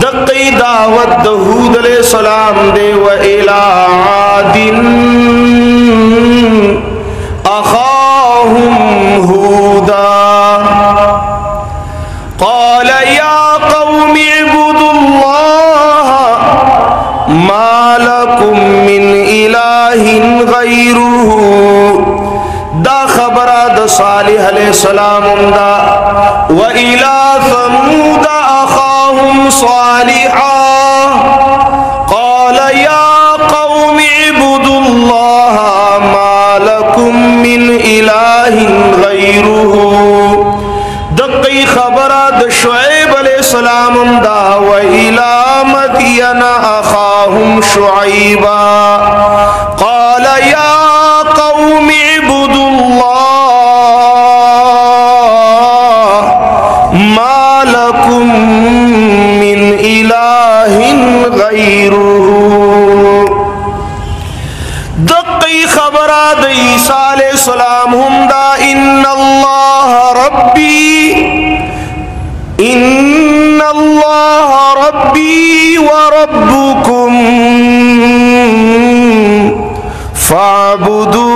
दक़ी दावत हूद अलैहिस्सलाम दे व इला आदिन अखाहुम हूदा क़ाल या क़ौमि इब्दुल्लाह मा लकुम मिन इलाहिन गैरुहु। दा खबरा द सालिह अलैहिस्सलाम दा व इला समूद अखाहुम सालिहा क़ाल या क़ौमि इब्दुल्लाह मा लकुम मिन इलाहिन गैरुहु। दक़ी खबरा द शुऐब अलैहिस्सलाम दा व इला मदयन अखाहुम शुऐबा क़ाल या क़ौमि इब्दुल्लाह मा लकुम मिन इलाहिन गैरुहु। दक़ी खबरा द ईसा अलैहिस्सलाम हुमदा इन्नल्लाह रब्बी व रब्बुकुम फ़अब्दूह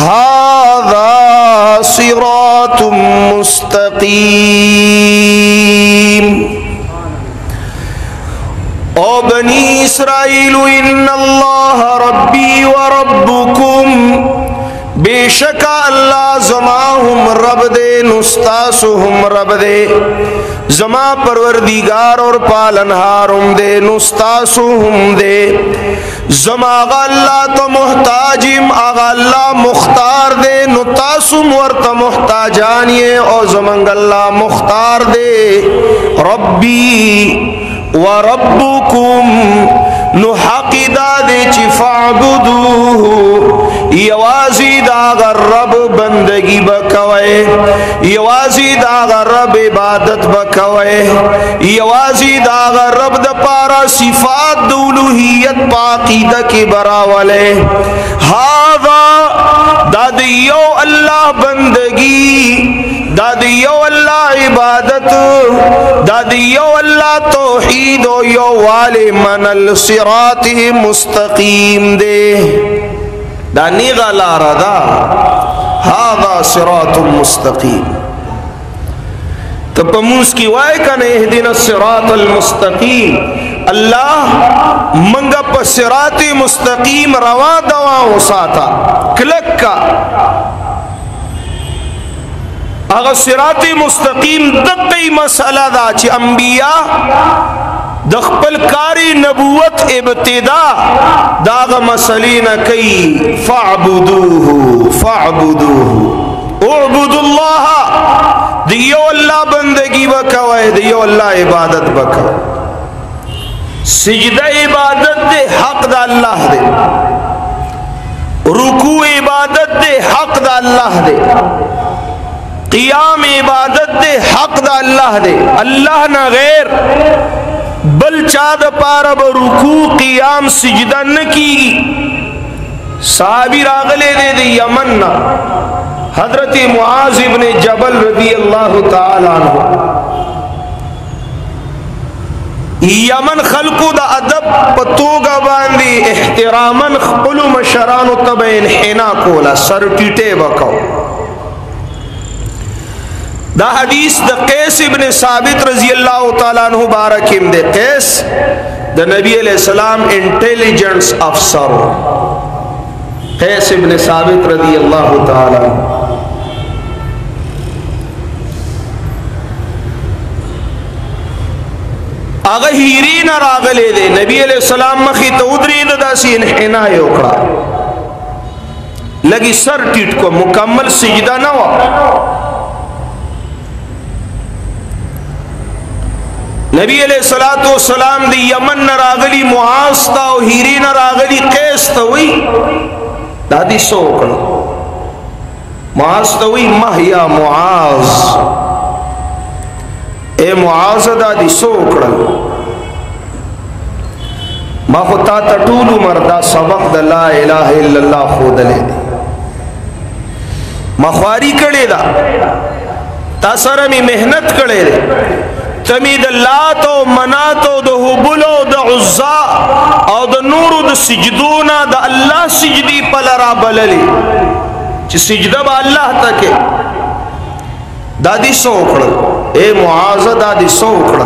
हाज़ा सिरातुम मुस्तक़ीम। ओ बनी इस्राईल इन्नल्लाह रब्बी व रब्बुकुम बेशक अल्लाह जमाहुम रब दे नुस्तासुहुम रब दे जमा परवरदिगार और पालनहारुम दे नुस्तासुहुम दे जमा अल्लाह तो मुहताजिम अल्लाह मुख्तार दे नुतासुम वर्त मुहताजानिए और जमंग अल्लाह मुख्तार दे रब्बी व रब्बुकुम नुहक़िदा दे चिफ़अब्दूहु यवाज़ी दागर रब बंदगी बकवे यवाज़ी दागर रब इबादत बकवे यवाज़ी दागर रब द पारा सिफ़ात दुलूहियत पाक़ीदा के बरावले हाज़ा दादियो अल्लाह बंदगी दादियो अल्लाह इबादत दादियो अल्लाह तौहीद यो वाले मनल सिराती मुस्तकीम दे दानी गाला रदा हादा सिरातुम मुस्तकीम। तो पमूस की वाय का ने दिन सिरातुल मुस्तकीम अल्लाह मंगा पर सिराती मुस्तकीम रवा दवा उसाता क्लक का अगर सिराती मुस्तकीम दक़ी मसला दा ची अंबिया दखपल कारी नबूवत इब्तिदा दाग मसली न कई फ़अब्दूहु उअब्दुल्लाह दियो अल्लाह बंदगी बकवे दियो अल्लाह इबादत बकवे सिजदा इबादत दे हक दा अल्लाह दे रुकू इबादत दे हक दा अल्लाह दे क़ियाम इबादत दे हक दा अल्लाह दे अल्लाह न गैर बल चाद पारब रुकू क़ियाम सिजदा न की साहबी रागले दे यमन ना हजरत मुआज़ इब्ने जबल रज़ी अल्लाह ताला अन्हु यमन खल्कु दा अदब पतोगा बांधी एहतरामन खपलु मशरानु तबैन हिना कोला सर टीटे बकाओ दा हदीस द कैस इब्ने साबित रज़ी अल्लाह ताला अन्हु बारकिम दे कैस द नबी अलैहिस्सलाम इंटेलिजेंस अफसर कैस इब्ने साबित रज़ी अल्लाह ताला आगे हीरी न रागले दे नबी अलैहिस्सलाम मखी तो उदरी दासी इन्हिना योकड़ा लगी सर टीट को मुकम्मल सिजदा न हुआ नबी अलैहिस्सलातु वस्सलाम दी यमन न रागली मुआज़ ता हीरी न रागली कैस तो हुई दादी सोकड़ा मुआज़ तो हुई महिया मुआज़ ए मुआज़ दादी सोकड़ा माखुता तटूलू मरदा सबक द ला इलाहा इल्लल्लाह खुद ले दे मखवारी कड़े दा तासर में मेहनत करे तमी द लात ओ मनात ओ द हुबुल ओ द उज़्ज़ा और द नूर द सिजदूना द अल्लाह सिजदी पलरा बलली च सिजदा बा अल्लाह तक दादी सो उखड़ ए मुआज़ दादी सो उखड़।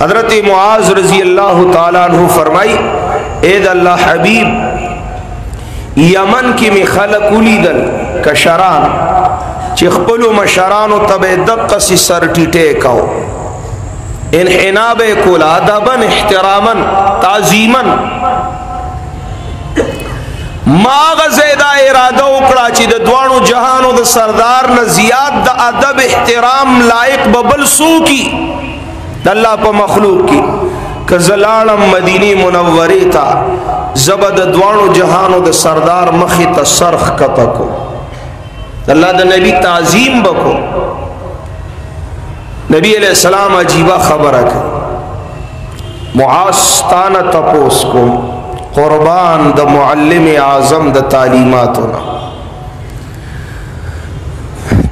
हजरत मुआज़ रजी अल्लाह ताला अन्हु फरमाई ए द अल्लाह हबीब यमन की में खलकुली दल कशरान चिखपलु मशरानो तबे दक्कसी सर टीटे काओ इन्हिनाबे कुल अदबन इहतरामन ताजीमन मागज़ेदा इरादा उकड़ा ची द द्वाणु जहानो द सरदार न जियाद द अदब इहतराम लायक बबल सू की अल्लाह प मखलूक की कज़लालम मदीनी मुनव्वरी था जबद द्वाणु जहानो द सरदार मखी त सरख कतको अल्लाह द नबी ताजीम बको। नबी अलैहिस्सलाम अजीबा खबर है मुआस्ताना तपोस को कुर्बान द मुअल्लिम आज़म द तालीमात होना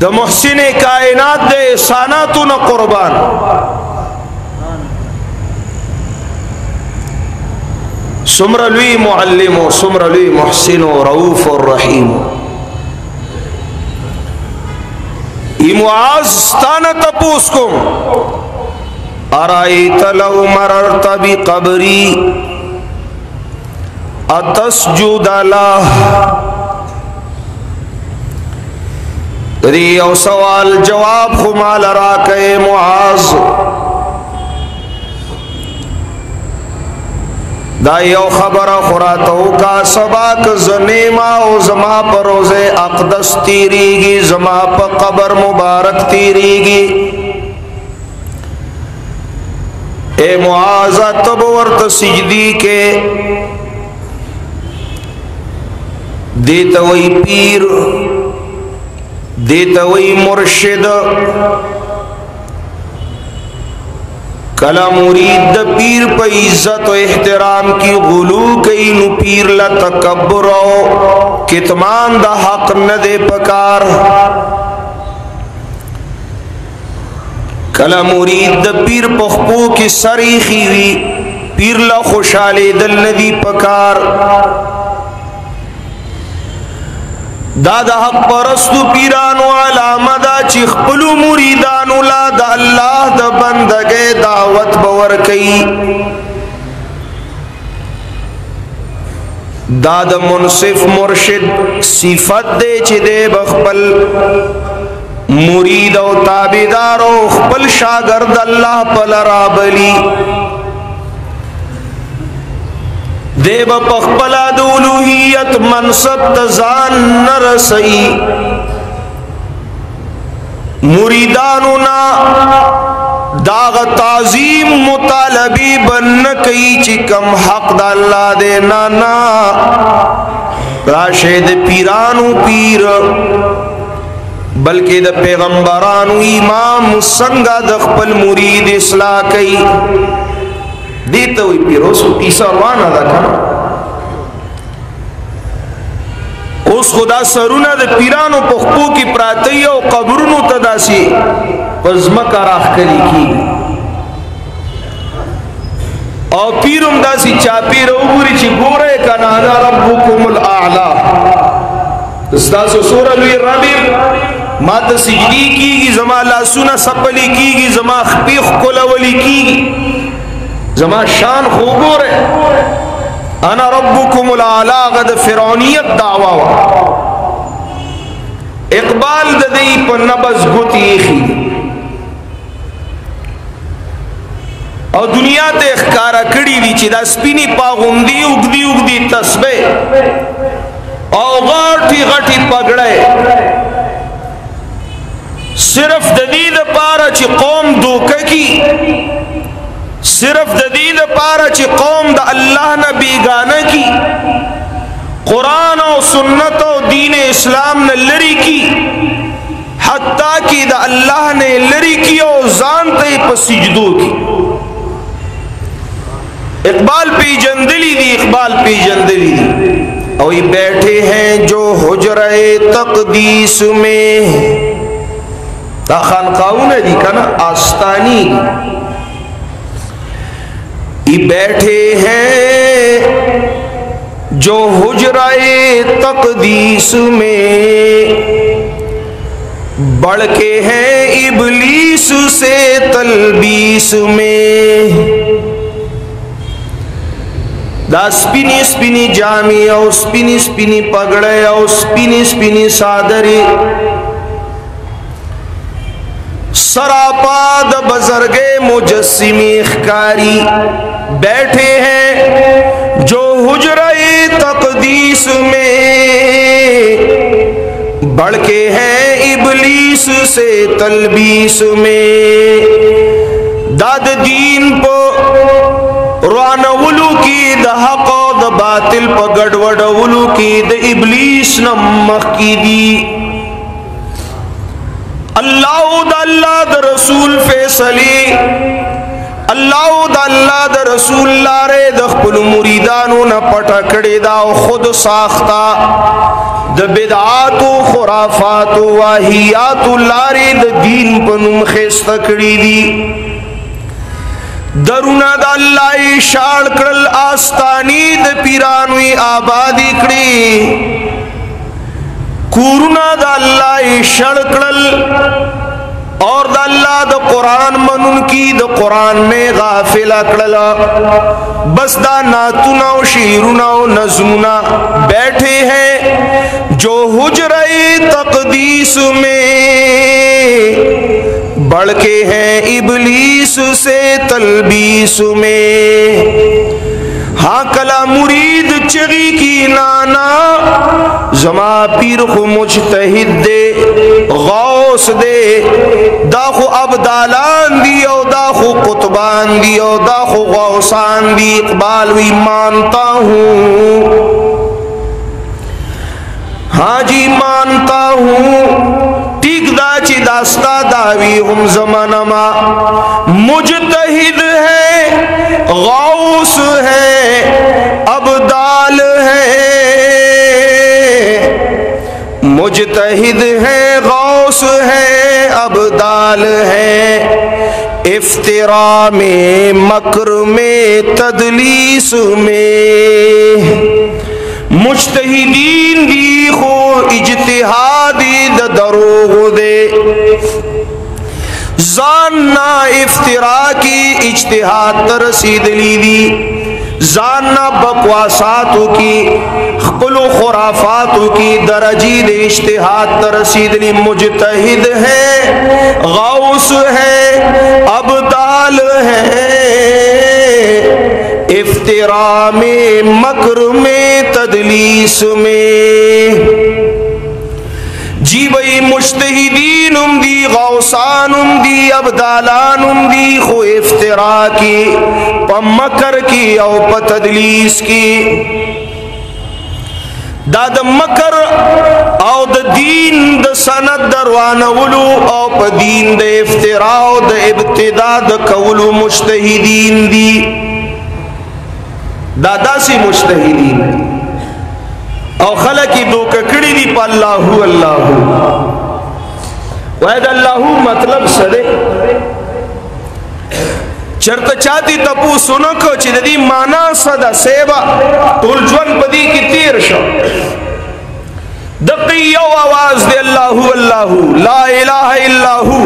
द मुहसिन कायनात द एहसानात न कुर्बान। सुमरलुई मुअल्लिम सुमरलुई मुहसिन रऊफ और रहीम मुआज़ ताना तपूस को अराइत लौ मररत बिक़ब्री अतस्जुद लह। रियो सवाल जवाब खुमाल राके मुआज़ दायो खबर खुरातो का सबाक जनेमा ओ जमा पर रोज़े अक़दस तीरीगी जमा पर कबर मुबारक तीरीगी। ए मुआज़ा तब वर्त सिजदी के देता वही पीर देता वही मुर्शिद कला मुरीद पीर पर इज्जत और एहतराम की गुलू कई नु पीर ला तकब्बुर कितमान दा हक न दे पकार। कला मुरीद पीर पखपू की सरीखी हुई पीर ला खुशाले दल नदी पकार। दादा हक परस्तु पीरानो अलामदा चिखपलु मुरीदानु ला दा अल्लाह दा बंदगे दावत बवर कई। दादा मुनसिफ मुर्शिद सिफत दे चिदे बखपल मुरीद और ताबेदारो खपल शागर्द अल्लाह पलरा बली देव पखपला दूलुहियत मनसब तजान न रसई मुरीदानुना दाग ताजीम मुतालबी बन कई चिकम हक दा अल्लाह दे नाना राशिद पीरानु पीर बल्कि द पैगंबरानु इमाम संगा दखपल मुरीद इस्लाह कई देते हुई पीरो तीसरा वाना रखा उस खुदा सरुना दे पीरानो पखपू की प्रातयो कब्रुनु तदासी पज़मका राख करी की और पीरुम दासी चापी रोगुरी ची गोरे का नाना रब्बुकुमुल आला दासो सूरह लुई रबीर मात सिजदी कीगी जमा लासुना सपली कीगी जमा खपीख कोलवली कीगी जमा शान खूबूर है अना रब्बुकुमुल आला गद फिरौनियत दावा इकबाल ददई पर नबज गुती खी और दुनिया ते इख्कारा कड़ी वी चिदा स्पिनी पागुंदी उगदी उगदी तस्बे और गाठी गाठी पगड़े सिर्फ ददीद पारा ची कौम धोखे की सिर्फ ददीद पारा ची कौम दा अल्लाह न बेगाना की कुरान और सुन्नत और दीन इस्लाम ने लरी की हत्ता की दा अल्लाह ने लरी की और जानते पसीजदो की। इकबाल पे जंदली दी इकबाल पे जंदली दी और ये बैठे हैं जो हुजरे तकदीस में ता खानकाऊन दी का ना आस्तानी बैठे हैं जो हुजराए तकदीस में, बढ़ के हैं इबलीस से तलबीस में। दा स्पिनी स्पिनी जामी और स्पिनी स्पिनी पगड़े और स्पिनी स्पिनी सादरी सरापाद बजरगे मुजस्सिमी ख़कारी बैठे हैं जो हुजराए तकदीस में, बढ़ के हैं इबलीस से तलबीस में। दाद दीन पो रानवलू की द हक़ द बातिल प गड़बड़वलू की द इबलीस नमक की दी। अल्लाह द रसूल फैसले, अल्लाह द रसूल लारे द खपल मुरीदानों न पटकड़े दा खुद साख्ता द बिदआतु खुराफातु वाहियातु लारे द दीन पनुम खेस्तकड़ी दी। दरुना द अल्लाह शाड़ करल आस्तानी द पीरानुई आबादी कड़ी, कुरुना द अल्लाह शड़कड़ल और द अल्लाह द कुरान मनुन की द कुरान में गाफिला कड़ला। बस दा नातुना शीरुना नज़मुना बैठे हैं जो हुजराए तकदीस में, बढ़ के हैं इबलीस से तलबीस में। हाँ कला मुरीद चगी की नाना जमा पीर को मुजतहिद दे गौस दे, दाखो अब्दालान दियो दाखो कुतबान दियो दाखो गौसान दी। इकबाल भी मानता हूँ, हाँ जी मानता हूँ, ठीक दाची दास्ता दावी हम जमानमा मुजतहिद है गौस है अब्दाल है, मुजतहिद है गौस है अब्दाल है। इफ्तिरा में मक्र में तदलीस में मुज्तहिदीन दी खो इज्तिहादी द दरोग दे। जानना इफ्तिरा की इज्तिहाद तरसीद ली दी, जानना बकवासातों की खपलो खुराफातों की दरजी दे इज्तिहाद तरसीद ली। मुज्तहिद है गौस है अब्दाल है, इफ्तिरा में मक्र में तदलीस में। जी भाई मुज्तहिदीन दी गौसान दी अब्दालान दी खो इफ्तिरा की प मकर की और प तदलीस की। दाद मकर और द दीन द सनद दरवानवलू और प दीन द इफ्तिरा द इब्तिदा द कवलू मुज्तहिदीन दी। दादा सी मुज्तहिदीन और खला की दो ककड़ी दी प अल्लाहू अल्लाहू वैद अल्लाहू मतलब सदे चरत चाती तपू सुनो को चिदी माना सदा सेवा तुलजवन पदी की तीर शो दकियो आवाज दे अल्लाहू अल्लाहू ला इलाहा इल्लाहू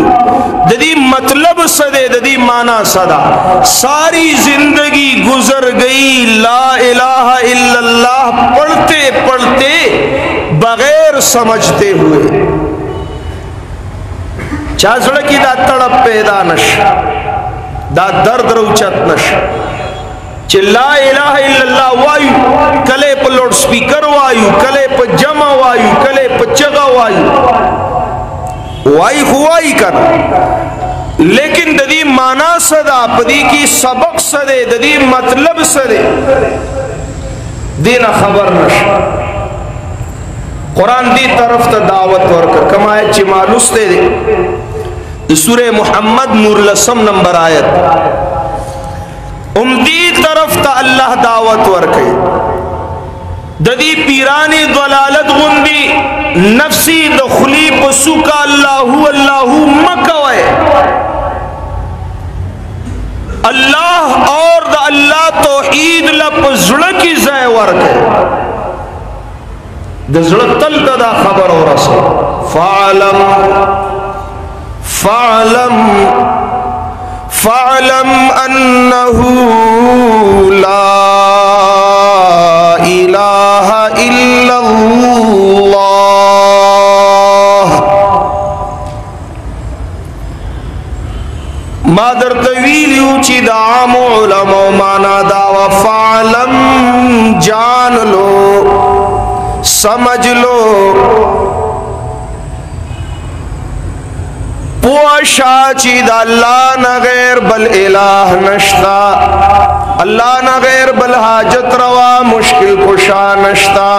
ददी मतलब सदे ददी माना सदा। सारी जिंदगी गुजर गई ला इलाहा इल्लल्लाह पढ़ते पढ़ते बगैर समझते हुए। चाजड़ की दा तड़प पैदा नश दा दर्द रौचत नश चिल्ला इलाहा इल्लल्लाह वायु कले पर लाउड स्पीकर वायु कले पर जमा वायु कले पर चगा वायु वाई हुआई कर, लेकिन ददी माना सदा पदी की सबक सदे ददी मतलब सदे देना खबर नश। कुरान दी तरफ त दावत वर्क कमाए ची मालूस्ते दे सूरे मुहम्मद नूर लसम नंबर आयत उम्दी तरफ ता अल्लाह दावत वर्क ददी पीरानी दलालत गुंदी नफसी दखली पसु का अल्लाहू अल्लाहू मकवे अल्लाह और द अल्लाह तौहीद लपजुड़ की जय वर्क है दजड़तल दा खबर और असो फ़अलम फ़अलम फ़अलम अन्नहू ला इलाहा इल्लल्लाह। मादर तवील ऊंची दाम उलमा माना दावा फ़अलम जान लो समझ लो पोशा चीद अल्लाह न गैर बल इलाह नश्ता अल्लाह न गैर बल हाजत रवा मुश्किल कुशा नश्ता।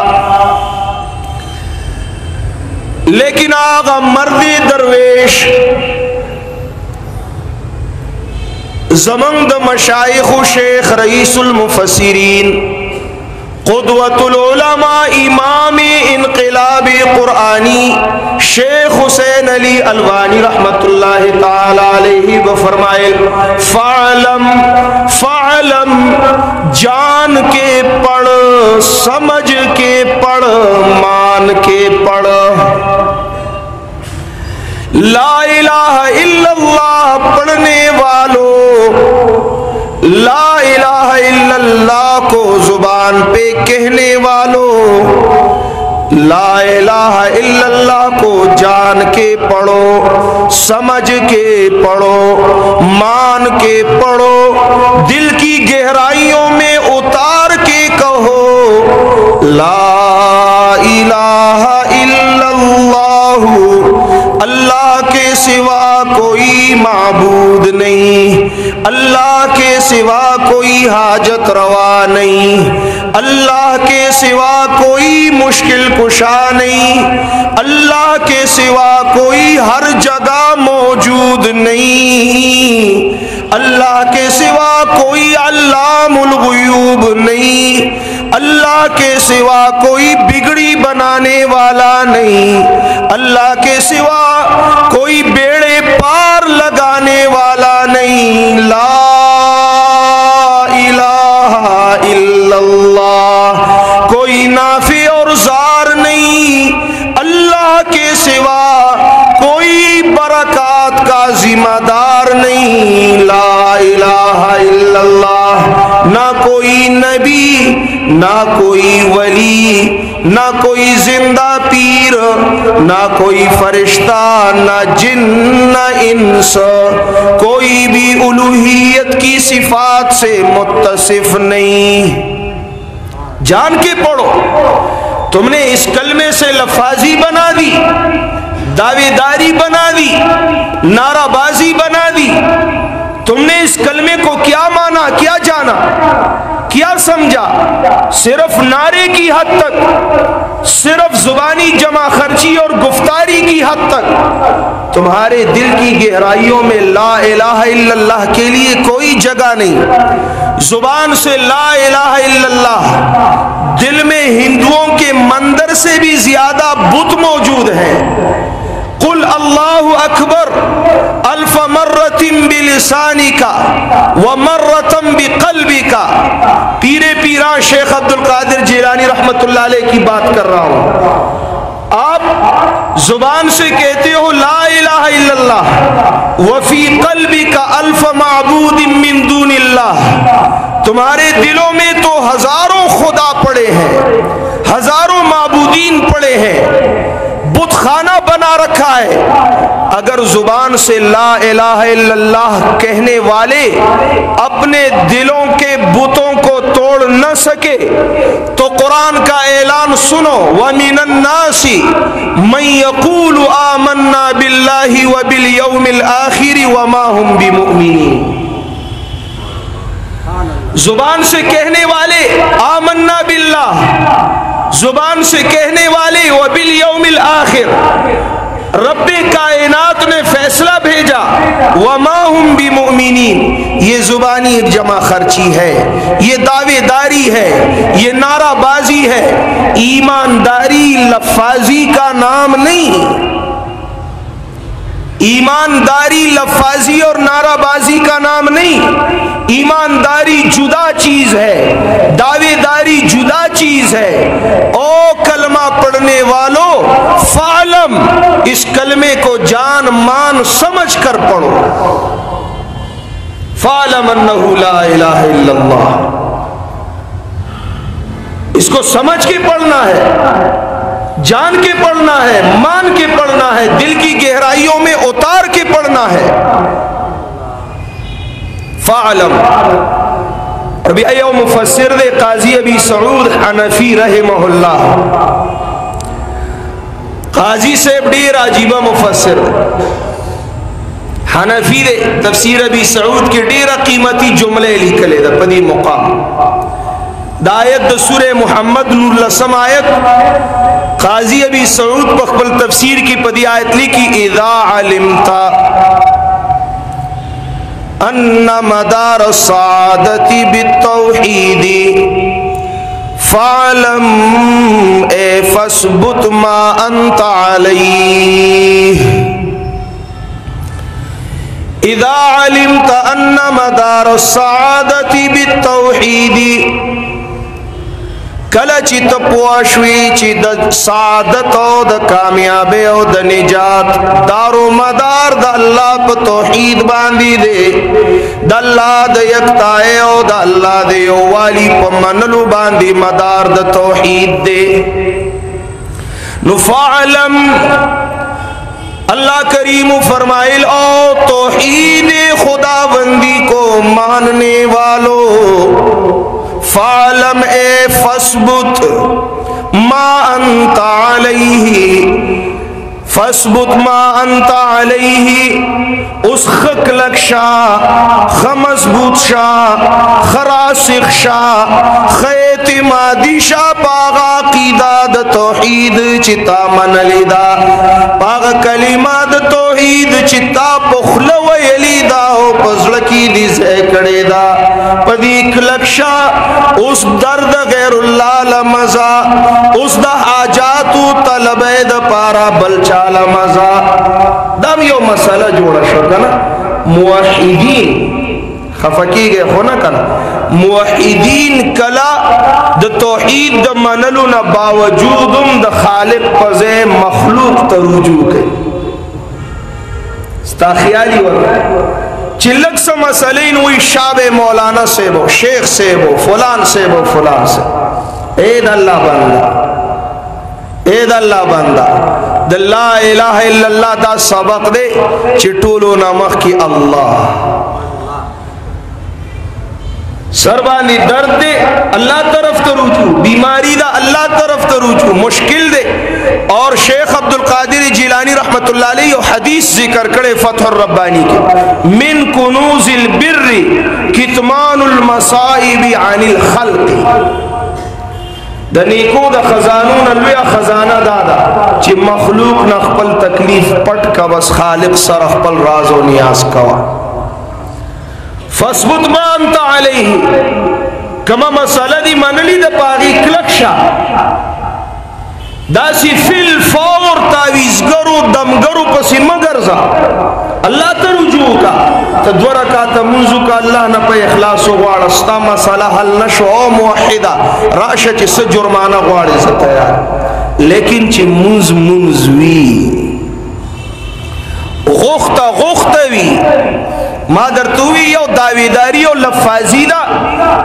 लेकिन आगा मर्दी दरवेश ज़मंद मशाइख़ शेख रईसुल मुफस्सिरीन क़ुदवतुल उलमा इमाम इनक़िलाबी क़ुरआनी शेख हुसैन अली अलवानी रहमतुल्लाहि ताला अलैहि व फरमाए फ़अलम फ़अलम जान के पढ़ समझ के पढ़ मान के पढ़ ला इलाहा इल्लल्लाह पढ़ने वालों ला इलाहा इल्लल्लाह को जुबान पे कहने वालों ला इलाहा इल्लल्लाह को जान के पढ़ो समझ के पढ़ो मान के पढ़ो दिल की गहराइयों में उतार के कहो ला इलाहा इल्लल्लाह अल्लाह के सिवा कोई माबूद नहीं अल्लाह के सिवा कोई हाजत रवा नहीं अल्लाह के सिवा कोई मुश्किल कुशा नहीं अल्लाह के सिवा कोई हर जगह मौजूद नहीं अल्लाह के सिवा कोई अल्लामुल गुयूब नहीं अल्लाह के सिवा कोई बिगड़ी बनाने वाला नहीं अल्लाह के सिवा कोई बेड़े पार लगाने वाला नहीं ला इलाहा इल्लल्लाह कोई नाफी और जार नहीं अल्लाह के सिवा कोई बरकत का जिम्मेदार नहीं ला इलाहा इल्लल्लाह ना कोई नबी ना कोई वली ना कोई जिंदा पीर ना कोई फरिश्ता ना जिन ना इंस कोई भी उलूहियत की सिफात से मुत्तसिफ नहीं। जान के पढ़ो तुमने इस कलमे से लफाजी बना दी दावेदारी बना दी नाराबाजी बना दी तुमने इस कलमे को क्या माना क्या जाना क्या समझा सिर्फ नारे की हद तक सिर्फ जुबानी जमा खर्ची और गुफ्तारी की हद तक तुम्हारे दिल की गहराइयों में ला इलाहा इल्लल्लाह के लिए कोई जगह नहीं। जुबान से ला इलाहा इल्लल्लाह दिल में हिंदुओं के मंदिर से भी ज्यादा बुत मौजूद हैं। कुल अल्लाहु अकबर अल्फ मर्रतिन बिलिसानिका व मर्रतम बिक़ल्बिका पीरे पीरा शेख अब्दुल कादिर जिलानी रहमतुल्लाह अलैह की बात कर रहा हूं। आप जुबान से कहते हो ला इलाहा इल्लल्लाह व फी क़ल्बिका अल्फ माबूदिन मिन दूनिल्लाह तुम्हारे दिलों में तो हजारों खुदा पड़े हैं हजारों माबूदीन पड़े हैं बुत खाना बना रखा है। अगर जुबान से ला इलाहा इल्लल्लाह कहने वाले अपने दिलों के बुतों को तोड़ न सके तो कुरान का ऐलान सुनो व मिनन नासी मन यक़ूलु आमन्ना बिल्लाहि व बिल यौमिल आखिर व मा हुम बिमुमिनीन। जुबान से कहने वाले आमन्ना बिल्लाह जुबान से कहने वाले व बिल यौमिल आखिर रब्बे कायनात ने फैसला भेजा, वमा हुम बिमुमिनीन, ये जुबानी एक जमा खर्ची है, ये दावेदारी है, ये नाराबाजी है। ईमानदारी लफाजी का नाम नहीं। ईमानदारी लफाजी और नाराबाजी का नाम नहीं। ईमानदारी जुदा चीज है, दावेदारी जुदा चीज है। ओ कलमा पढ़ने वालों, फालम, इस कलमे को जान मान समझ कर पढ़ो। फालम अन्नहु ला इलाहा इल्लल्लाह, इसको समझ के पढ़ना है, जान के पढ़ना है, मान के पढ़ना है, दिल की गहराइयों में उतार के पढ़ना है। फालम। अभी आयो मुफस्सिर दे काजी अबी सऊद हनफी रहमहुल्लाह, काजी से ढेर अजीबा मुफस्सिर हनफी दे तफसीर अबी सऊद के ढेर कीमती जुमले लिखले द पदी मुकाम दायत द सूरे मुहम्मद नूर आयत काजी अबी सऊद पखबल तफसीर की पदी आयत लिखी, इज़ा अलिमता अन्ना मदार सादती बित्तौहीदी फालम ए फस्बुत मा अंत अलैह। इज़ा अलिमता अन्ना मदार सादती बित्तौहीदी, कल चित पोशवी ची द सादत ओ द कामयाबे ओ द निजात दारो मदार द अल्लाह प तौहीद बांधी दे, द अल्लाह द यकताए ओ द अल्लाह दे ओ वाली प मनलू बांधी मदार द तौहीद दे। नुफालम, अल्लाह करीम फरमाइल, ओ तौहीद खुदाबंदी को मानने वालों, फालम ए फस्बुत मा अंत अलैहि, फस्बुत मा अंत अलैहि, उस खकलक शाह, खमजबूत शाह, खरासिख शाह, खैतिमादी शाह पागा कीदाद तौहीद चिता मनलिदा, पागा कलिमाद तौहीद चिता पुखल वयलिदा हो पजलकी दिसे कड़ेदा, पदीक लक्षा उस दर्द गैरुल्लाह लमजा, उस द हाजातु तलबैद पारा बलचाला मजा। दम यो मसला जोड़ा शो कना, मुवहिदीन खफकी गए हो ना कना, मुवहिदीन कला द तौहीद द मनलु न बावजूदुम द खालिक पजे मखलूक तरुजू के स्ता ख्याली वर चिल्लक सा मसले हुई शाबे मौलाना से वो शेख से वो फलान से वो फलान से। ए अल्लाह बंदा, ए अल्लाह बंदा, द ला इलाहा इल्लल्लाह दा सबक दे चिटूलो नमक की अल्लाह सरबानी दर्द दे अल्लाह तरफ तो रुजू, बीमारी दा अल्लाह तरफ तो रुजू, मुश्किल दे। और शेख अब्दुल कादिर जिलानी रहमतुल्लाह अलैहि हदीस जिक्र करे फतहुर रब्बानी के, मिन कुनूजिल बिर्रि कितमानुल मसाइबि अनिल खल्क़ि, द नेको द खजानों नलवे खजाना दादा ची मखलूक न खपल तकलीफ पट का बस खालिक सर खपल राजो नियाज कवा। फस्बुत मा अंत अलैहि, कमा मसला दी मनली द पागी क्लक्षा दासी फिल फौर तावीज़गरो दमगरो पसी मगरजा अल्लाह तरुजू का तद्वरा का तमुजू का अल्लाह न पे इखलास वाड़स्ता मसला हल नशो ओ मुवहिदा राश च जुर्माना वाड़े से तैयार, लेकिन ची मुंज मुंजवी गुख्ता गुख्तवी मादर तुवी यो दावेदारी यो लफाजी दा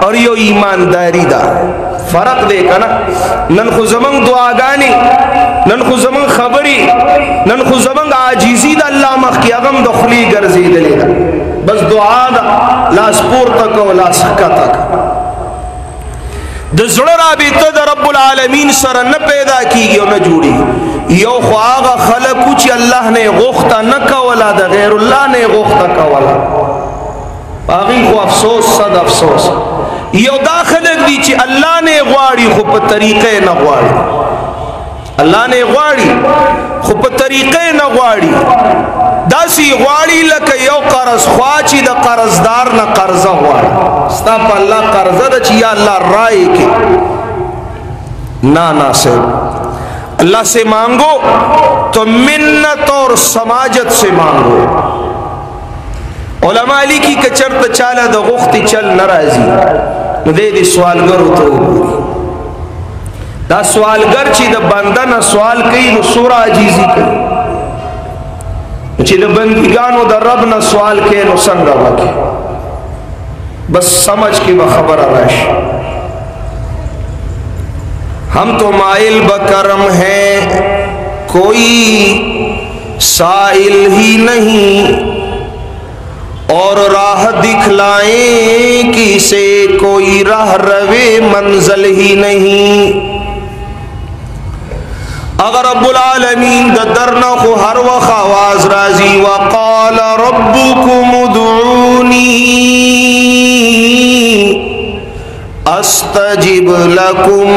और यो ईमानदारी दा फर्क देखा ना। नन खुजमंग दुआगानी, नन खुजमंग खबरी, नन खुजमंग आजीजी दा अल्लाह मख की अगम दखली गर्जी दलेगा, बस दुआ दा लास पूर तक और लास हका तक द ज़ुड़ राबिता द रब्बुल आलमीन सर न पैदा की यो न जुड़ी, यो ख्वागा खलक कुछ अल्लाह ने गुख्ता न कवला द गैरुल्लाह ने गुख्ता कवला, बागी को अफसोस सद अफसोस यो दाखिल दी ची अल्लाह ने ग्वाड़ी खूब तरीके न ग्वाड़ी, अल्लाह ने गवाड़ी खो पे तरीके न गवाड़ी दासी गवाड़ी लके यो कर्ज ख्वाची द कर्जदार न कर्जा गवाड़ी स्ता पर अल्लाह कर्जा द चिया अल्लाह राय के ना से अल्लाह से मांगो तो मिन्नत और समाजत से मांगो। उलमा अली की कचरत चाला द गुख्ती चल नाराजी दे दी सवालगर तो दा सवालगर ची द बंदा न सवाल कई न सूरा अजीजी कई ची द बंदिगानो द रब न सवाल के न संगा वके बस समझ की बखबर आराश। हम तो माइल बकरम हैं कोई साइल ही नहीं और राह दिखलाएं किसे कोई राह रवे मंजिल ही नहीं। अगर रब्बुल आलमीन द दरना को हर वक्त आवाज राजी वक़ाल रब्बुकुम उदऊनी अस्तजिब लकुम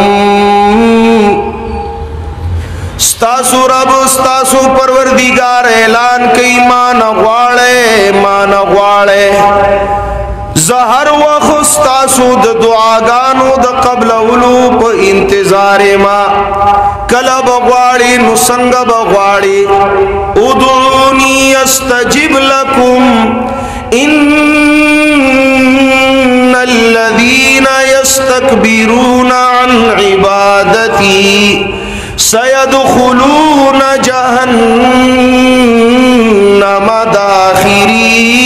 स्तासु रब स्तासु परवरदिगार ऐलान कई मान ग्वाड़े जहर वक्त स्तासु द दुआगानो द कबल उलूप इंतजारे मा कला बगवाड़ी नुसंग बगवाड़ी उदूनी अस्तजिब लकुम इन्नल्लज़ीना यस्तकबिरूना अन इबादती सयदखुलून जहन्नम दाखिरीन।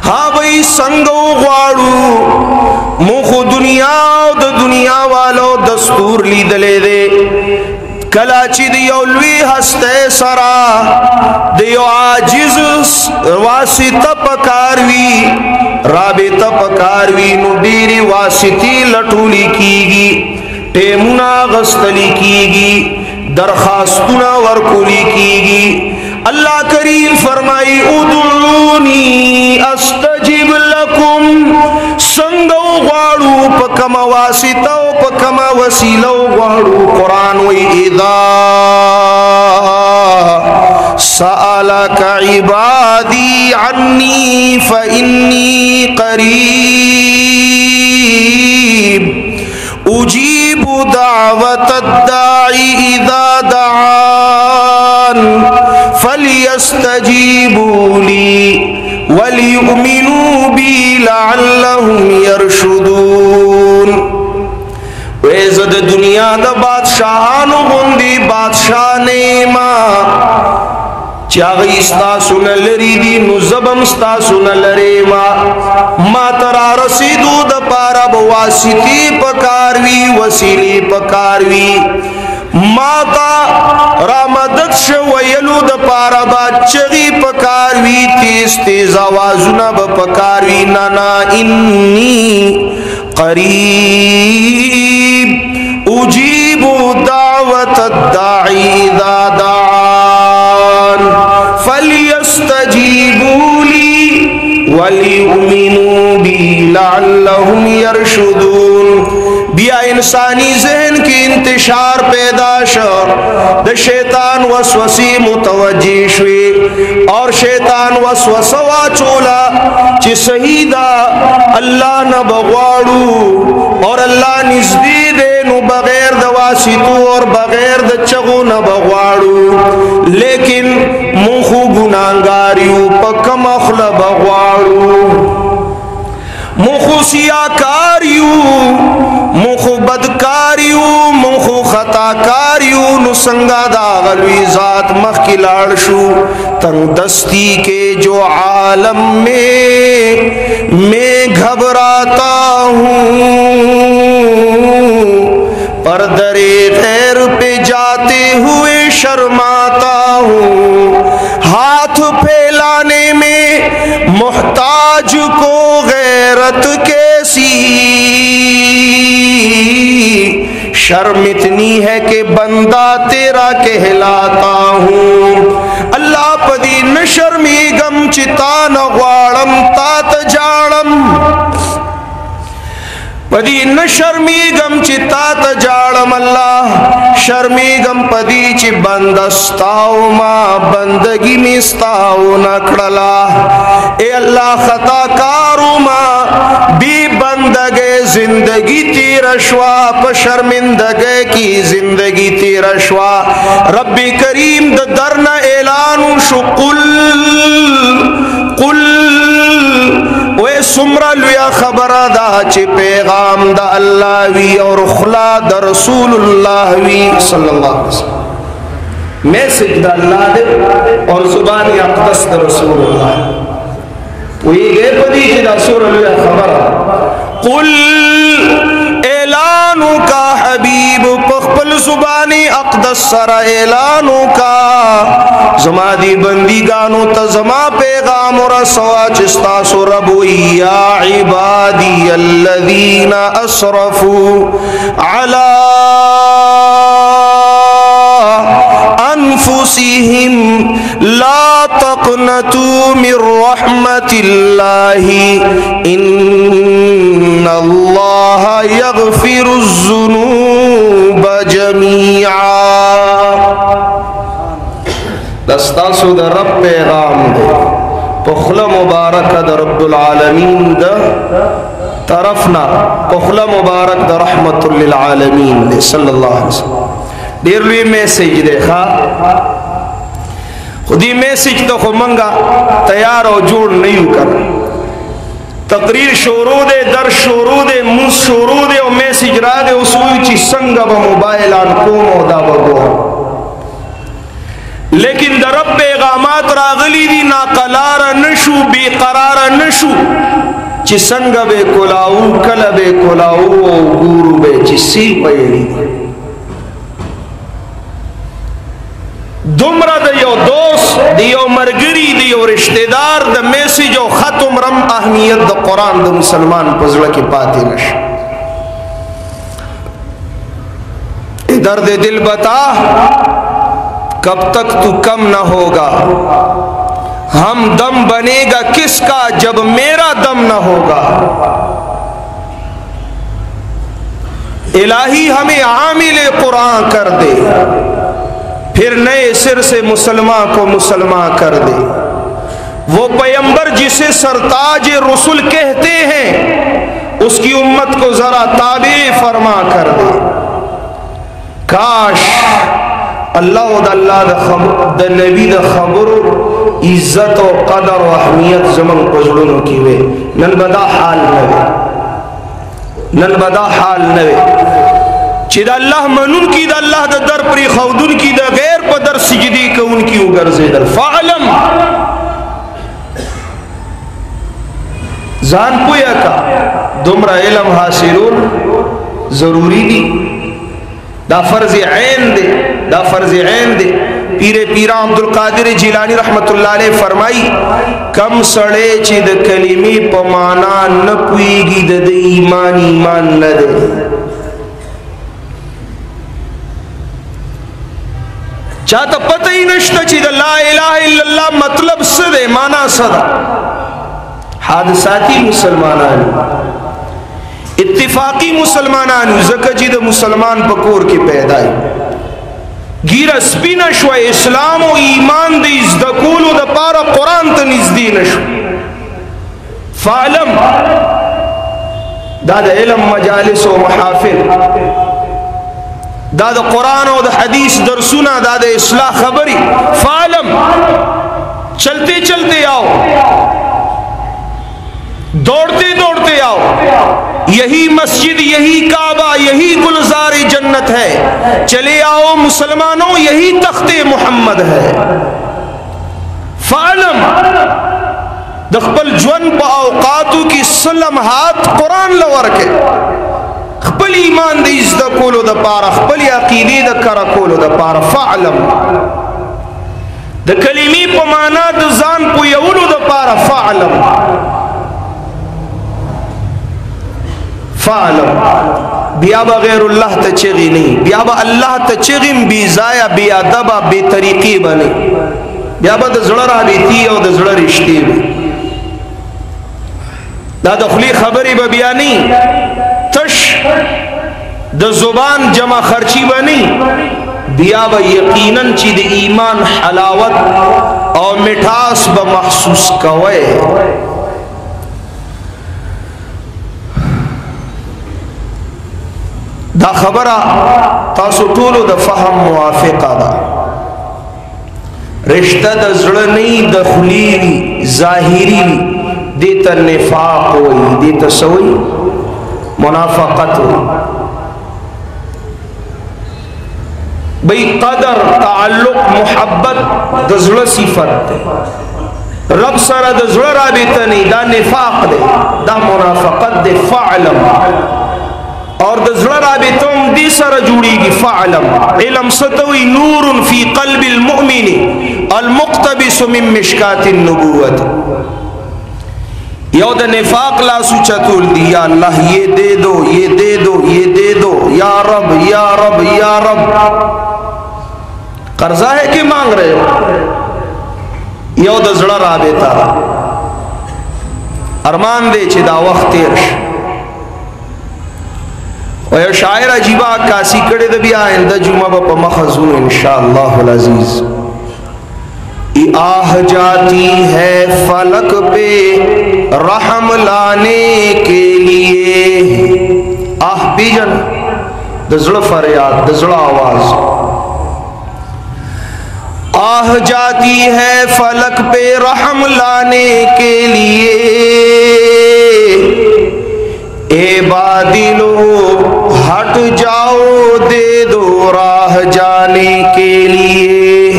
हाँ भाई संगो ग्वाड़ू मुख दुनिया वालो दस्तूर ली दले दे कलाची दियोलवी हस्ते सरा दियो आजिज वासित पकारवी राबित पकारवी नुडीरी वासिती लटूली कीगी टेमुना गस्तली कीगी दरखास्तुना वरकुली कीगी। अल्लाह करीम फरमाई उदूनी अस्तजिब लकुम संगो ग्वाड़ू पकमा वासितो पकमा वसीलो ग्वाड़ू कुरान वही इदा सअलका इबादी अन्नी फइन्नी करीब उजीबु दावतद दाई इदा दआन फलियस्तजीबू ली वलियुमिनू बी लअल्लहुम यरशुदून। वेज़द दुनिया दा बादशाहानु गुंदी बादशाह ने मां चागी स्ता सुनल रीदी नुज़बम स्ता सुनल रेमा मा तरा रसीदू द पारा बवासिती पकारवी वसीली पकारवी माता रामदत शवयलू द पारा बाचगी पकारवी तेज तेज आवाजुना ब पकारवी नाना इन्नी करीब उजीबु दावत दाई इज़ा दआन फलियस्तजीबू ली वलियुमिनू बी लअल्लहुम यरशुदून। बिया इंसानी जहन की इंतशार पैदाश द शैतान वसवसी मुतवज्जी हुई और शैतान वसवसवा चोला ची सहीदा अल्लाह न बगवाड़ू और अल्लाह निज़दी दे नु बगैर दवासितू और बगैर द चगू न बगवाड़ू लेकिन मुखु गुनाहगारियू पक्का मखल बगवाड़ू मुखु सियाकारियू मुखु बदकारियू मुखु खताकारियू नुसंगा दागलवी जात मखिलाड़शू तंग दस्ती के जो आलम में मैं घबराता हूँ पर दरे गैर पे जाते हुए शर्माता हूँ हाथ फैलाने में मोहताज को गैरत कैसी शर्म इतनी है कि बंदा तेरा कहलाता हूँ। अल्लाह पदी न शर्मी गम चिता न ग्वाड़म तात जाड़म पदी न शर्मीगम चिता तजाड़म अल्लाह शर्मीगम पदी ची बंदस्ताओ माँ बंदगी में स्ताओ न कड़ला ए अल्लाह खता कारू माँ भी बंदगे जिंदगी तेरशवा प शर्मिंदगे की जिंदगी तेरशवा रब्बी करीम द दरना ऐलानु शुकुल कुल वे सुमरा लुया खबरा दा चे पैगाम दा अल्लाह वी और खुला दा रसूलुल्लाह वी सल्लल्लाहु अलैहि वसल्लम मैसेज दा अल्लाह दे और जुबान अक़दस दा रसूलुल्लाह वे गए पदी दा सूरह लुया खबरा कुल ऐलानु का हबीब पखपल जुबानी अक़दस सरा ऐलानु का जमादी बंदी गानो तजमा पैगाम और सवा चिस्ता सुरबु या इबादी अल्लज़ीना असरफू अला अनफुसिहिम ला तक़नतू मिर रहमतिल्लाहि इन्नल्लाह यग़फिरुज़्ज़ुनूब जमीआ दस्तासु द रब पैगाम दे पुखला मुबारक द रब्बुल आलमीन द तरफना पुखला मुबारक द रहमतुल लिल आलमीन दे सल्लल्लाहु अलैहि वसल्लम देर लुई मैसेज देखा खुदी मैसेज तो खुमंगा तैयार और जोड़ नहीं कर तकरीर शुरू दे दर शुरू दे मुंह शुरू दे और मैसेज रा दे उसुई ची संग ब मोबाइल आन को मोदा बगो लेकिन दरब पैगामात रागली दी ना कलारा नशु बेकरारा नशु चिसंग बे कुलाऊ कल बे कुलाऊ गुरु बे चिसी पैरी दुमरा दियो दोस्त दियो मरगरी दियो रिश्तेदार द मैसेज और खत उमरम अहमियत द कुरान द मुसलमान पजला की पाते नश इधर दे दिल बता कब तक तू कम न होगा हम दम बनेगा किसका जब मेरा दम न होगा इलाही हमें आमिल कुरान कर दे फिर नए सिर से मुसलमान को मुसलमान कर दे वो पैगंबर जिसे सरताज रसूल कहते हैं उसकी उम्मत को जरा ताबे फरमा कर दे काश अल्लाह द नबी द खबर इज्जत और कदर और अहमियत जमन पजड़ों की वे नन बदा हाल नवे चिद अल्लाह मनुन की द अल्लाह द दर परी खौदुन की द गैर पदर सिजदी के उनकी उगर से दर फालम जान पुया का दुमरा इल्म हासिलुन जरूरी दी दा फर्ज ऐन दे दा फर्ज ऐन दे पीरे पीरा अब्दुल कादिर जिलानी रहमतुल्लाह अलैह फरमाई कम सड़े चिद कलिमी पमाना न पुईगी द ईमान ईमान न दे चाहता पता ही नश्ता चिद ला इलाहा इल्लल्लाह मतलब सदे माना सदा हादसाती मुसलमानानी इत्तिफाकी मुसलमानानी जकजीद मुसलमान पकोर की पैदाई गिरा स्पिना शवा इस्लाम और ईमान दे इज़्दकूल द पारा कुरान त निज़दी नशु फालम दादा इल्म मजालिस और महफिल दादा कुरान और हदीस दरसुना दादा इस्लाह खबरी फालम चलते चलते आओ दौड़ते दौड़ते आओ यही मस्जिद यही काबा यही गुलजार जन्नत है चले आओ मुसलमानों यही तख्ते मोहम्मद है फालम दखबल जवन औकातु की सलम हाथ कुरान लवर के खपल ईमान द इज़्द कोलो द पारा खपल अकीदे द करा कोलो द पारा फालम द कलिमी पमाना द जान पुयवलो द पारा फालम फालम बिया बगैरुल्लाह तचगी नहीं बिया बा अल्लाह तचगिम बिजाया बेअदबा बेतरीकी बने बिया बा द जड़ा बेती और द जड़ा रिश्ते में दा दखली खबरी बबियानी तश द जुबान जमा खर्ची बनी बिया ब यकीनन ची द ईमान हलावत और मिठास ब महसूस कवे। दा खबरा तासु टोलो द फहम मुआफिका दा। रिश्ता द ज़ड़ नहीं द खुली ज़ाहिरी देता निफाक हुई, देता सवई मुनाफकत हुई। भाई कदर ताल्लुक मोहब्बत द ज़ड़ सिफत है। रब सरा द ज़ड़ राबिता नहीं दा निफाक दे, दा मुनाफकत दे। फ़अलम और द ज़ड़ राबितों दी सरा जुड़ीगी। फ़अलम इल्म सतवी नूरुन फी क़ल्बिल मुअमिनी अल मुक़्तबिसु मिन मिशकातिन नबुव्वत। यौ द निफाक लासु चतुल दिया अल्लाह ये दे दो, ये दे दो, ये दे दो, या रब या रब या रब। कर्जा है कि मांग रहे हो? यौ द ज़ड़ राबिता अरमान दे चिदा वक्त और शायर अजीबा कासी कड़े द बिया आइंदा जुमा ब मखजून इंशाअल्लाहुल अजीज। आह जाती है फलक पे रहम लाने के लिए। आह बीजन द ज़ड़ फरियाद, द ज़ड़ आवाज। आह जाती है फलक पे रहम लाने के लिए, ए बादिलो हट जाओ दे दो राह जाने के लिए।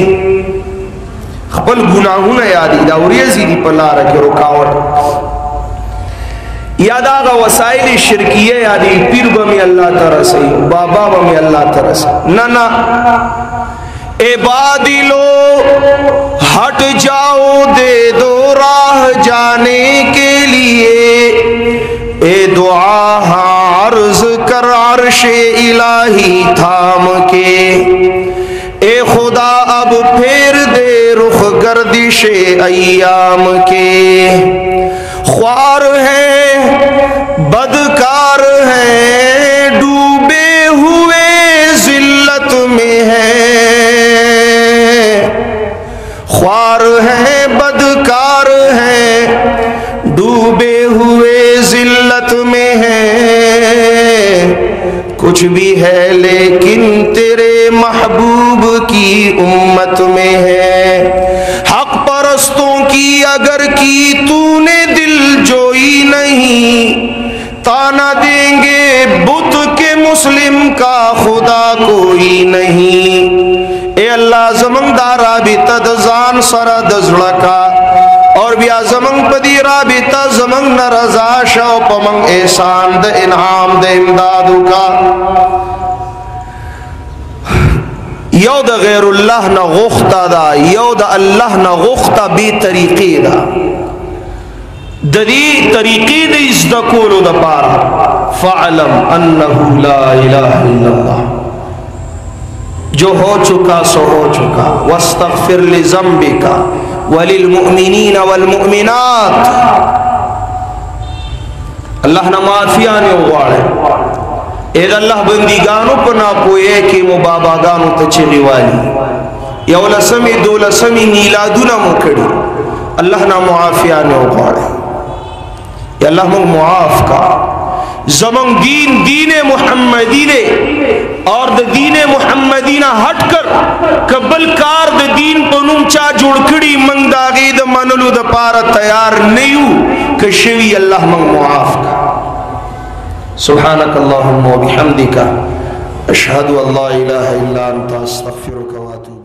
खपल गुनाहून यादी दाउरिया जीदी पला रखे रुकावट याद आगा वसाइल शिरकिये यादी पीर बमी अल्लाह तरस बाबा बमी अल्लाह तरस ना ना। ए बादिलो हट जाओ दे दो राह जाने के लिए, ए दुआ अर्ज कर अर्शे इलाही थाम के, ए खुदा अब फेर दे रुख गर्दिशे अय्याम के। ख्वार है बदकार है डूबे हुए जिल्लत में है, ख्वार है बदकार है डूबे हुए जिल्लत में है। कुछ भी है लेकिन तेरे महबूब की उम्मत में है। हक परस्तों की अगर की तूने दिल जोई नहीं, ताना देंगे बुत के मुस्लिम का खुदा कोई नहीं। ए अल्लाह जमंगदारा भी तदजान सरा दजड़ा का और बिया जमंग पदी राबिता जमंग न रजा शौ पमंग एहसान द इनाम द इमदादू का। यौ द गैरुल्लाह न गुख्ता दा, यौ द अल्लाह न गुख्ता बे तरीके दा। ददी तरीके द इज़्दकोलो द पारा फ़अलम अन्नहु ला इलाहा इल्लल्लाह। जो हो चुका सो हो चुका। वस्तग़फिर लिज़ंबिका वलिल मुअमिनीन वल मुअमिनात। अल्लाह न माफिया ने उगाड़े ए अल्लाह बंदीगानों पर ना पोए के मुबाबा गानों तचली वाली या लसमी दो लसमी नीलादुना मुकड़ी अल्लाह ना मुआफिया ने उगाड़े। अल्लाह मुझ मुआफ का जमंग दीन दीने मुहम्मदी दे और द दीने मुहम्मदीना हटकर कबल कार द दीन पनुम चा जुड़कड़ी मंग दागी द मनलु द पार तैयार नहीं कशवी अल्लाह मंग मुआफ का। सुब्हानक अल्लाहुम्मा व बिहम्दिका अशहदु अल्ला इलाहा इल्ला अंता अस्तगफिरुका व अतूबु।